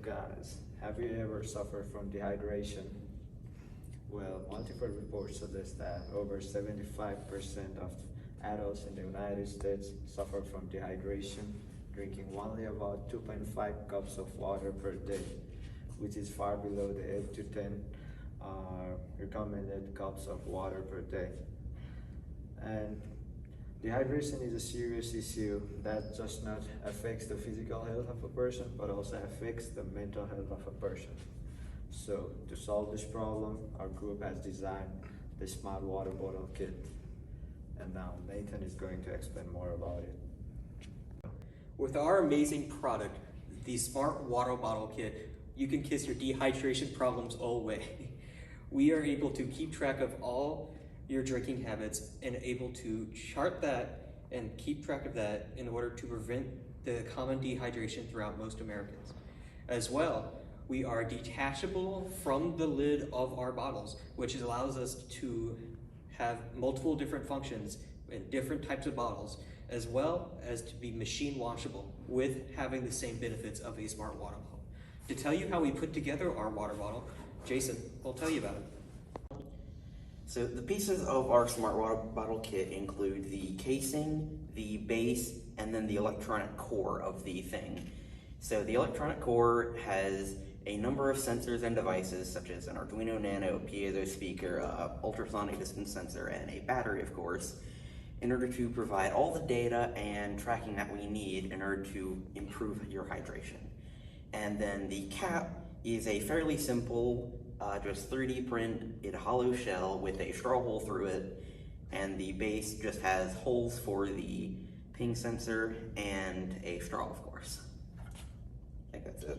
guys, have you ever suffered from dehydration? Well, multiple reports suggest that over 75% of adults in the United States suffer from dehydration, drinking only about 2.5 cups of water per day, which is far below the 8 to 10 recommended cups of water per day. And dehydration is a serious issue that just not affects the physical health of a person, but also affects the mental health of a person. So to solve this problem, our group has designed the Smart Water Bottle Kit. And now Nathan is going to explain more about it. With our amazing product, the Smart Water Bottle Kit, you can kiss your dehydration problems away. We are able to keep track of all your drinking habits and able to chart that and keep track of that in order to prevent the common dehydration throughout most Americans. As well, we are detachable from the lid of our bottles, which allows us to have multiple different functions in different types of bottles, as well as to be machine washable with having the same benefits of a smart water bottle. To tell you how we put together our water bottle, Jason will tell you about it. So the pieces of our Smart Water Bottle Kit include the casing, the base, and then the electronic core of the thing. So the electronic core has a number of sensors and devices such as an Arduino Nano, piezo speaker, ultrasonic distance sensor, and a battery, of course, in order to provide all the data and tracking that we need in order to improve your hydration. And then the cap is a fairly simple, just 3D printed hollow shell with a straw hole through it, and the base just has holes for the ping sensor and a straw, of course. I think that's it.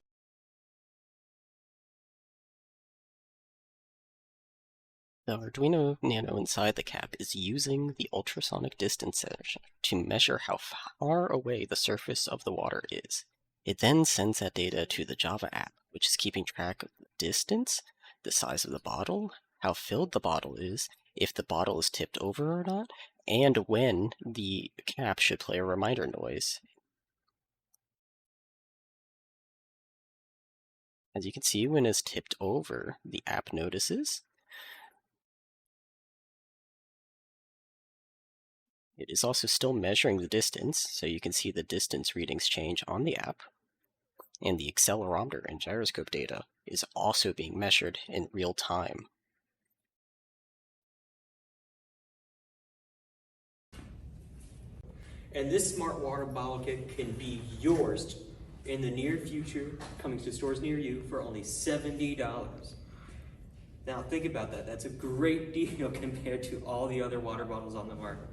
The Arduino Nano inside the cap is using the ultrasonic distance sensor to measure how far away the surface of the water is. It then sends that data to the Java app, which is keeping track of the distance, the size of the bottle, how filled the bottle is, if the bottle is tipped over or not, and when the cap should play a reminder noise. As you can see, when it's tipped over, the app notices. It is also still measuring the distance, so you can see the distance readings change on the app. And the accelerometer and gyroscope data is also being measured in real time. And this smart water bottle kit can be yours in the near future, coming to stores near you for only $70. Now think about that. That's a great deal compared to all the other water bottles on the market.